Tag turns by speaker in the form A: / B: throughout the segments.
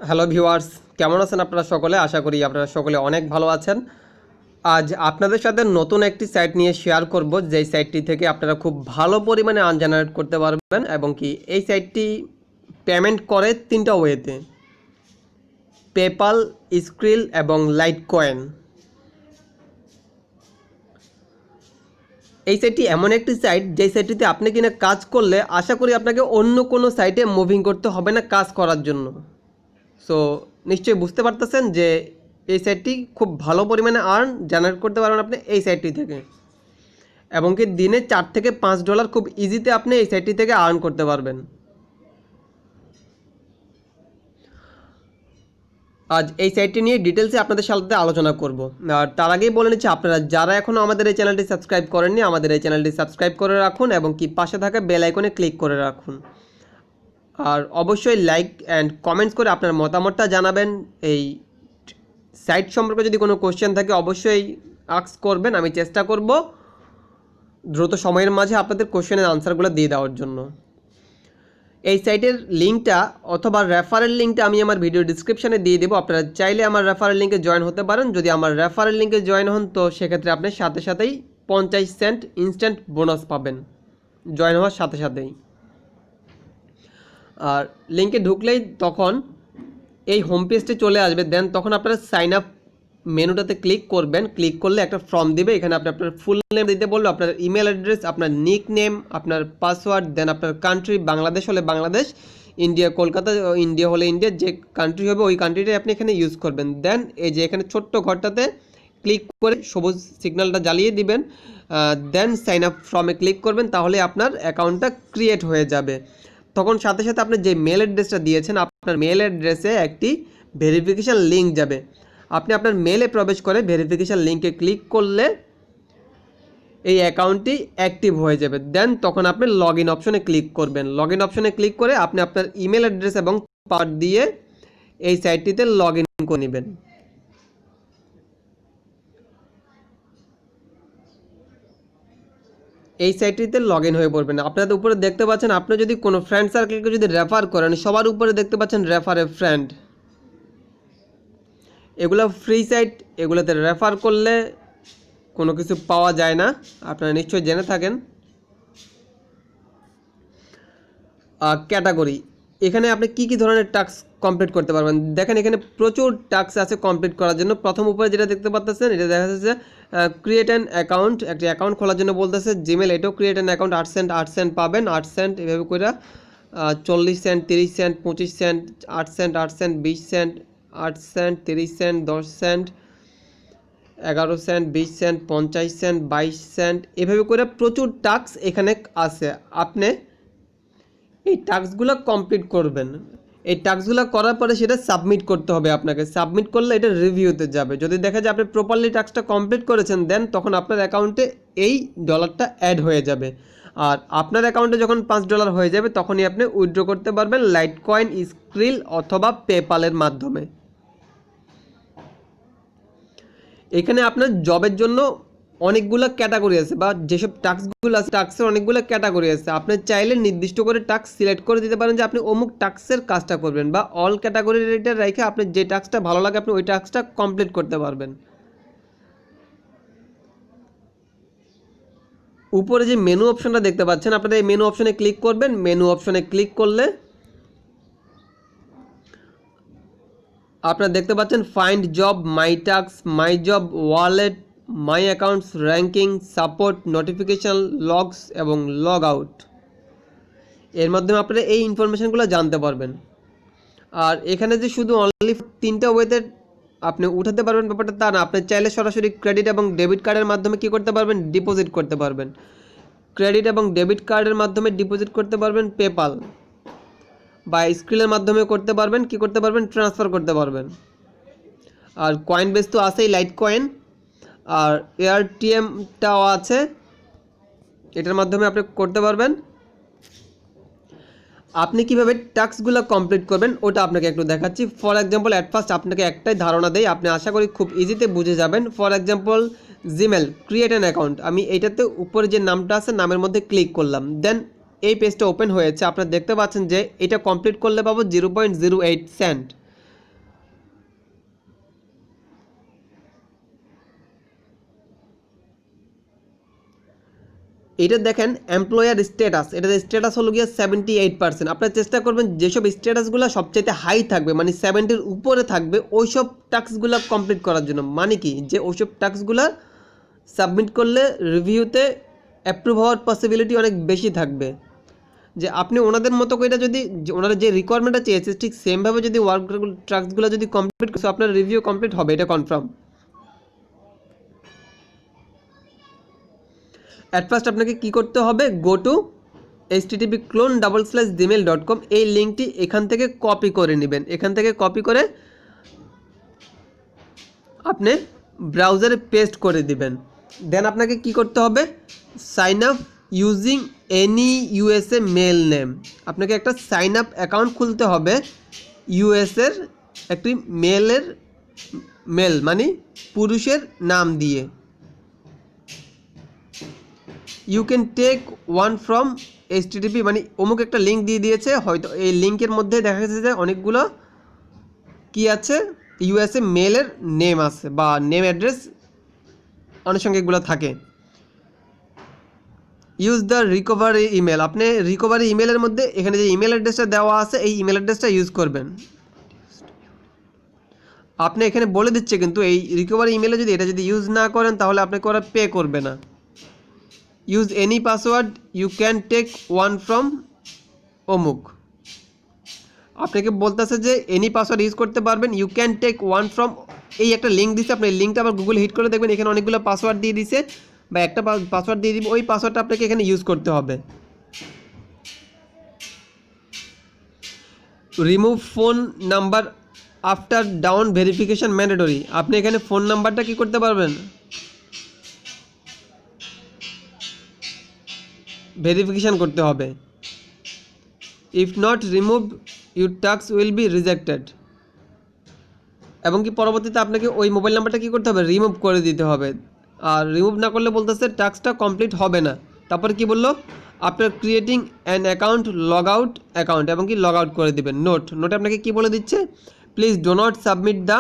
A: Hello viewers, কেমন আছেন আপনারা সকলে? আশা করি আপনারা সকলে অনেক ভালো আছেন। আজ আপনাদের সাথে নতুন একটি সাইট নিয়ে শেয়ার করব, যেই সাইটটি থেকে আপনারা খুব ভালো পরিমাণে আর্ন জেনারেট করতে পারবেন এবং কি এই সাইটটি পেমেন্ট করে তিনটা ওয়েতে: পেপাল, স্ক্রিল এবং লাইট কয়েন। এই সাইটটি এমন একটি সাইট যেই সাইটটিতে আপনি কিনা কাজ করলে আশা করি আপনাকে অন্য কোনো সাইটে মুভিং করতে হবে না কাজ করার জন্য। সো নিশ্চয়ই বুঝতে পারতেছেন যে এই সাইটটি খুব ভালো পরিমাণে আর্ন জেনারেট করতে পারবেন আপনি এই সাইটটি থেকে, এবং কি দিনে $4 থেকে $5 খুব ইজিতে আপনি এই সাইটটি থেকে আর্ন করতে পারবেন। আজ এই সাইটটি নিয়ে ডিটেলসে আপনাদের সাথে আলোচনা করব। আর তার আগেই বলে নিচ্ছি, আপনারা যারা এখনও আমাদের এই চ্যানেলটি সাবস্ক্রাইব করেননি, আমাদের এই চ্যানেলটি সাবস্ক্রাইব করে রাখুন এবং কি পাশে থাকা বেল আইকনে ক্লিক করে রাখুন। আর অবশ্যই লাইক অ্যান্ড কমেন্টস করে আপনার মতামতটা জানাবেন। এই সাইট সম্পর্কে যদি কোনো কোশ্চেন থাকে অবশ্যই আস্ক করবেন, আমি চেষ্টা করব দ্রুত সময়ের মাঝে আপনাদের কোশ্চেনের আনসারগুলো দিয়ে দেওয়ার জন্য। এই সাইটের লিঙ্কটা অথবা রেফারেল লিঙ্কটা আমি আমার ভিডিও ডিসক্রিপশানে দিয়ে দেবো। আপনারা চাইলে আমার রেফারেল লিঙ্কে জয়েন হতে পারেন। যদি আমার রেফারেল লিঙ্কে জয়েন হন তো সেক্ষেত্রে আপনি সাথে সাথেই 50 সেন্ট ইনস্ট্যান্ট বোনাস পাবেন জয়েন হওয়ার সাথে সাথেই। আর লিঙ্কে ঢুকলেই তখন এই হোম পেজটি চলে আসবে। দেন তখন আপনারা সাইন আপ মেনুটাতে ক্লিক করবেন। ক্লিক করলে একটা ফর্ম দিবে, এখানে আপনি আপনার ফুল নেম দিতে বললো, আপনার ইমেল অ্যাড্রেস, আপনার নিক নেম, আপনার পাসওয়ার্ড, দেন আপনার কান্ট্রি, বাংলাদেশ হলে বাংলাদেশ, ইন্ডিয়া কলকাতা, ইন্ডিয়া হলে ইন্ডিয়া, যে কান্ট্রি হবে ওই কান্ট্রিটাই আপনি এখানে ইউজ করবেন। দেন এই যে এখানে ছোট্ট ঘরটাতে ক্লিক করে সবুজ সিগন্যালটা জ্বালিয়ে দিবেন। দেন সাইন আপ ফর্মে ক্লিক করবেন, তাহলে আপনার অ্যাকাউন্টটা ক্রিয়েট হয়ে যাবে। তখন সাথে সাথে আপনি যে মেল অ্যাড্রেসটা দিয়েছেন, আপনার মেল অ্যাড্রেসে একটি ভেরিফিকেশান লিঙ্ক যাবে। আপনি আপনার মেলে প্রবেশ করে ভেরিফিকেশান লিঙ্কে ক্লিক করলে এই অ্যাকাউন্টটি অ্যাক্টিভ হয়ে যাবে। দেন তখন আপনি লগ ইন অপশনে ক্লিক করবেন। লগ ইন অপশনে ক্লিক করে আপনি আপনার ইমেল অ্যাড্রেস এবং পাসওয়ার্ড দিয়ে এই সাইটটিতে লগ ইন করে নেবেন। এই সাইটটিতে লগ ইন হয়ে পড়বেন। আপনাদের উপরে দেখতে পাচ্ছেন, আপনি যদি কোনো ফ্রেন্ড সার্কেলকে যদি রেফার করেন, সবার উপরে দেখতে পাচ্ছেন রেফার এ ফ্রেন্ড। এগুলো ফ্রি সাইট, এগুলোতে রেফার করলে কোনো কিছু পাওয়া যায় না, আপনারা নিশ্চয়ই জেনে থাকেন। ক্যাটাগরি, এখানে আপনি কি ধরনের টাস্ক কমপ্লিট করতে পারবেন দেখেন, এখানে প্রচুর টাস্ক আছে কমপ্লিট করার জন্য। প্রথম উপরে যেটা দেখতে পাচ্ছেন, এটা দেখা যাচ্ছে ক্রিয়েট অ্যান অ্যাকাউন্ট, একটি অ্যাকাউন্ট খোলার জন্য বলতেছে। জিমেল, এটাও ক্রিয়েট অ্যান অ্যাকাউন্ট, 8 সেন্ট পাবেন, 8 সেন্ট এভাবে করে 40 cent, 30 cent, 25 cent, 8 cent, 8 cent, 20 cent, 8 cent, 30 cent, 10 cent, 11 cent, 20 cent, 50 cent, 22 cent, এভাবে করে প্রচুর টাস্ক এখানে আছে। আপনি এই টাস্কগুলো কমপ্লিট করবেন। এই টাস্কগুলো করার পরে সেটা সাবমিট করতে হবে আপনাকে। সাবমিট করলে এটা রিভিউতে যাবে। যদি দেখা যায় আপনি প্রপারলি টাস্কটা কমপ্লিট করেছেন, দেন তখন আপনার অ্যাকাউন্টে এই ডলারটা অ্যাড হয়ে যাবে। আর আপনার অ্যাকাউন্টে যখন $5 হয়ে যাবে তখনই আপনি উইথড্র করতে পারবেন লাইট কয়েন, স্ক্রিল অথবা পেপালের মাধ্যমে। এখানে আপনার জবের জন্য অনেকগুলো ক্যাটাগরি আছে, বা যেসব টাস্কগুলো আছে টাস্কের অনেকগুলো ক্যাটাগরি আছে। আপনি চাইলে নির্দিষ্ট করে টাস্ক সিলেক্ট করে দিতে পারেন যে আপনি অমুক টাস্কের কাজটা করবেন, বা অল ক্যাটাগরি রেটে রেখে আপনি যে টাস্কটা ভালো লাগে আপনি ওই টাস্কটা কমপ্লিট করতে পারবেন। উপরে যে মেনু অপশনটা দেখতে পাচ্ছেন, আপনারা এই মেনু অপশনে ক্লিক করবেন। মেনু অপশনে ক্লিক করলে আপনারা দেখতে পাচ্ছেন find job, my task, my job, wallet, my accounts, ranking, support, notification, logs এবং লগ আউট। এর মাধ্যমে আপনারা এই ইনফরমেশানগুলো জানতে পারবেন। আর এখানে যে শুধু অনলি 3টা ওয়েতে আপনি উঠাতে পারবেন ব্যাপারটা তা না, আপনি চাইলে সরাসরি ক্রেডিট এবং ডেবিট কার্ডের মাধ্যমে কী করতে পারবেন, ডিপোজিট করতে পারবেন। ক্রেডিট এবং ডেবিট কার্ডের মাধ্যমে ডিপোজিট করতে পারবেন পেপাল, বা স্ক্রিলের মাধ্যমে করতে পারবেন, কি করতে পারবেন, ট্রান্সফার করতে পারবেন। আর কয়েন বেস তো আছেই, লাইট কয়েন, আর এআরটিএমটাও আছে, এটার মাধ্যমে আপনি করতে পারবেন। আপনি কিভাবে টাস্কগুলো কমপ্লিট করবেন ওটা আপনাকে একটু দেখাচ্ছি। ফর এক্সাম্পল, অ্যাট ফার্স্ট আপনাকে একটাই ধারণা দেই, আপনি আশা করি খুব ইজিতে বুঝে যাবেন। For example, Gmail, create an account, আমি এইটাতে উপরে যে নামটা আছে নামের মধ্যে ক্লিক করলাম। দেন এই পেজটা ওপেন হয়েছে। আপনারা দেখতে পাচ্ছেন যে এটা কমপ্লিট করলে পাবো 0.08 সেন্ট। এটা দেখেন এমপ্লয়ার স্ট্যাটাস, এটার স্ট্যাটাস হলো গিয়ে 78%। আপনারা চেষ্টা করবেন যেসব স্ট্যাটাসগুলো সবচাইতে হাই থাকবে, মানে 70-এর উপরে থাকবে, ওইসব টাস্কগুলো কমপ্লিট করার জন্য। মানে কি, যে ওইসব টাস্কগুলো সাবমিট করলে রিভিউতে অ্যাপ্রুভ হওয়ার পসিবিলিটি অনেক বেশি থাকবে। যে আপনি ওনাদের মতো করে যদি ওনারা যে রিকোয়ারমেন্টটা চেয়েছে ঠিক সেমভাবে যদি ওয়ার্ক টাস্কগুলো যদি কমপ্লিট করছে, আপনার রিভিউ কমপ্লিট হবে, এটা কনফার্ম। অ্যাট ফার্স্ট আপনাকে কি করতে হবে, গো টু http://gmail.com, এই লিঙ্কটি এখান থেকে কপি করে নেবেন। এখান থেকে কপি করে আপনি ব্রাউজারে পেস্ট করে দিবেন। দেন আপনাকে কি করতে হবে, sign up using any USA mail name. আপনাকে একটা সাইন আপ অ্যাকাউন্ট খুলতে হবে ইউএসের একটি মেল মানে পুরুষের নাম দিয়ে। You can take one from http, মানে অমুক একটা লিঙ্ক দিয়ে দিয়েছে, হয়তো এই লিঙ্কের মধ্যে দেখা গেছে যে অনেকগুলো কি আছে, ইউএসএ মেলের নেম আছে বা নেম অ্যাড্রেস আনুষঙ্গিকগুলো থাকে। ইউজ দ্য রিকভারি ইমেল, আপনি রিকভারি ইমেলের মধ্যে এখানে যে ইমেল অ্যাড্রেসটা দেওয়া আছে এই ইমেল অ্যাড্রেসটা ইউজ করবেন। আপনি এখানে বলে দিচ্ছে কিন্তু এই রিকভারি ইমেলে যদি এটা যদি ইউজ না করেন তাহলে আপনাকে ওরা পে করবে না। Use any password you can take one from অমুক। আপনাকে বলতেছে যে এনি পাসওয়ার্ড ইউজ করতে পারবেন, you can take one from, এই একটা লিঙ্ক দিচ্ছে, আপনি এই লিঙ্কটা আবার গুগল হিট করে দেখবেন এখানে অনেকগুলো পাসওয়ার্ড দিয়ে দিছে বা একটা পাসওয়ার্ড দিয়ে দিবে, ওই পাসওয়ার্ডটা আপনাকে এখানে ইউজ করতে হবে। Remove phone number after down verification mandatory, আপনি এখানে ফোন নাম্বারটা কি করতে পারবেন, ভেরিফিকেশান করতে হবে। If not remove your task will be rejected, এবং কি পরবর্তীতে আপনাকে ওই মোবাইল নাম্বারটা কী করতে হবে, রিমুভ করে দিতে হবে। আর রিমুভ না করলে বলতেছে টাস্কটা কমপ্লিট হবে না। তারপরে কি বললো, after creating an account log out account, এবং কি লগ আউট করে দেবেন। নোটে আপনাকে কি বলে দিচ্ছে, please do not submit the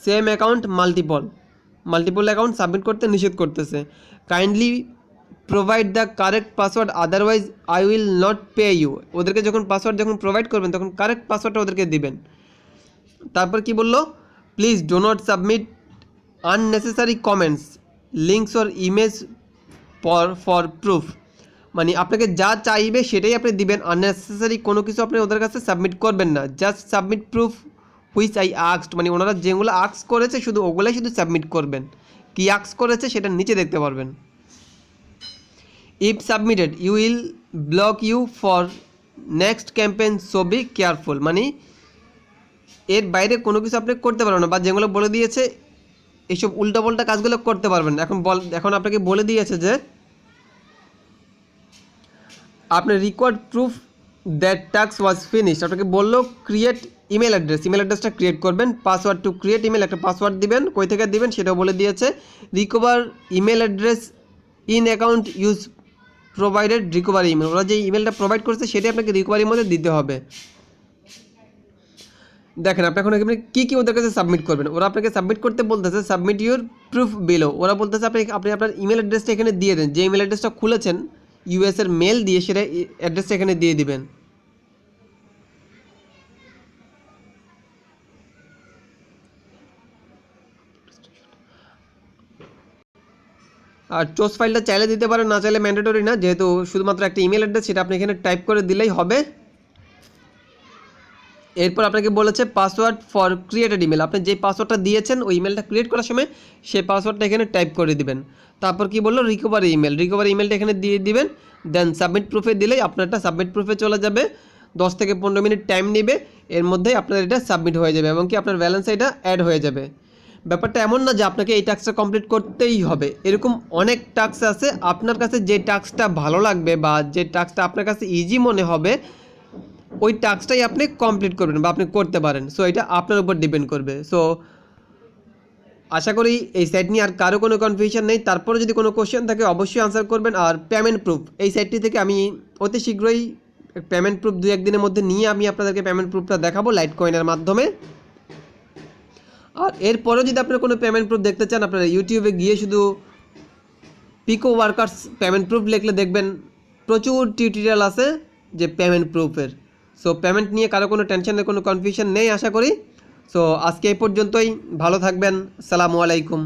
A: same account multiple account submit করতে নিষেধ করতেছে। Kindly provide the correct password otherwise I will not pay you, ওদেরকে যখন পাসওয়ার্ড প্রোভাইড করবেন তখন কারেক্ট পাসওয়ার্ডটা ওদেরকে দিবেন। তারপর কি বললো, please do not submit unnecessary comments links or image for proof, মানে আপনাকে যা চাইবে সেটাই আপনি দিবেন, আননেসেসারি কোনো কিছু আপনি ওদের কাছে সাবমিট করবেন না। Just submit proof which I asked, মানে ওনারা যেগুলো আস্ক করেছে শুধু ওগুলাই শুধু সাবমিট করবেন, কি আস্ক করেছে সেটা নিচে দেখতে পারবেন। If submitted you will block you for next campaign, so be careful, মানে এর বাইরে কোনো কিছু আপনি করতে পারবেন না, বা যেগুলো বলে দিয়েছে এইসব উল্টাপাল্টা কাজগুলো করতে পারবেন না। এখন আপনাকে বলে দিয়েছে যে আপনার required proof that task was finished, আপনাকে বললো ক্রিয়েট ইমেল অ্যাড্রেসটা ক্রিয়েট করবেন। পাসওয়ার্ড টু ক্রিয়েট ইমেল, একটা পাসওয়ার্ড দিবেন, কই থেকে দিবেন সেটাও বলে দিয়েছে। Recover email address in account use provided recovery email, ওরা যে ইমেলটা প্রোভাইড করছে সেটাই আপনাকে রিকভারির মধ্যে দিতে হবে। দেখেন আপনি এখন এখানে কী ওদের কাছে সাবমিট করবেন, ওরা আপনাকে সাবমিট করতে বলতেছে সাবমিট ইউর প্রুফ বিলো, ওরা বলতেছে আপনি আপনার ইমেল অ্যাড্রেসটা এখানে দিয়ে দেন, যে ইমেল অ্যাড্রেসটা খুলেছেন ইউএসের মেল দিয়ে সেটা অ্যাড্রেসটা এখানে দিয়ে দিবেন। আর চোজ ফাইলটা চাইলে দিতে পারেন, না চাইলে ম্যান্ডেটরি না, যেহেতু শুধুমাত্র একটা ইমেল অ্যাড্রেস সেটা আপনি এখানে টাইপ করে দিলেই হবে। এরপর আপনাকে বলেছে পাসওয়ার্ড ফর ক্রিয়েটেড ইমেল, আপনি যে পাসওয়ার্ডটা দিয়েছেন ওই ইমেলটা ক্রিয়েট করার সময় সেই পাসওয়ার্ডটা এখানে টাইপ করে দিবেন। তারপর কি বললো, রিকভারি ইমেলটা এখানে দিয়ে দিবেন। দেন সাবমিট প্রুফে দিলেই আপনারটা সাবমিট প্রুফে চলে যাবে, 10 থেকে 15 মিনিট টাইম নেবে, এর মধ্যেই আপনার এটা সাবমিট হয়ে যাবে এবং কি আপনার ব্যালেন্সে এটা অ্যাড হয়ে যাবে। ব্যাপারটা এমন না যে আপনাকে এই টাস্কটা কমপ্লিট করতেই হবে, এরকম অনেক টাস্ক আছে, আপনার কাছে যে টাস্কটা ভালো লাগবে বা যে টাস্কটা আপনার কাছে ইজি মনে হবে ওই টাস্কটাই আপনি কমপ্লিট করবেন বা আপনি করতে পারেন। সো এটা আপনার উপর ডিপেন্ড করবে। সো আশা করি এই সাইট নিয়ে আর কারো কোনো কনফিউশন নেই। তারপরে যদি কোনো কোশ্চেন থাকে অবশ্যই আনসার করবেন। আর পেমেন্ট প্রুফ, এই সাইটটি থেকে আমি অতি শীঘ্রই পেমেন্ট প্রুফ 2-1 দিনের মধ্যে নিয়ে আমি আপনাদেরকে পেমেন্ট প্রুফটা দেখাবো লাইট কয়েনের মাধ্যমে। আর এরপরেও যদি আপনারা কোনো পেমেন্ট প্রুফ দেখতে চান আপনারা ইউটিউবে গিয়ে শুধু পিকো ওয়ার্কার্স পেমেন্ট প্রুফ লিখলে দেখবেন প্রচুর টিউটোরিয়াল আছে যে পেমেন্ট প্রুফের। সো পেমেন্ট নিয়ে কারো কোনো টেনশনের কোনো কনফিউশন নেই আশা করি। সো আজকে এই পর্যন্তই, ভালো থাকবেন, আসসালামু আলাইকুম।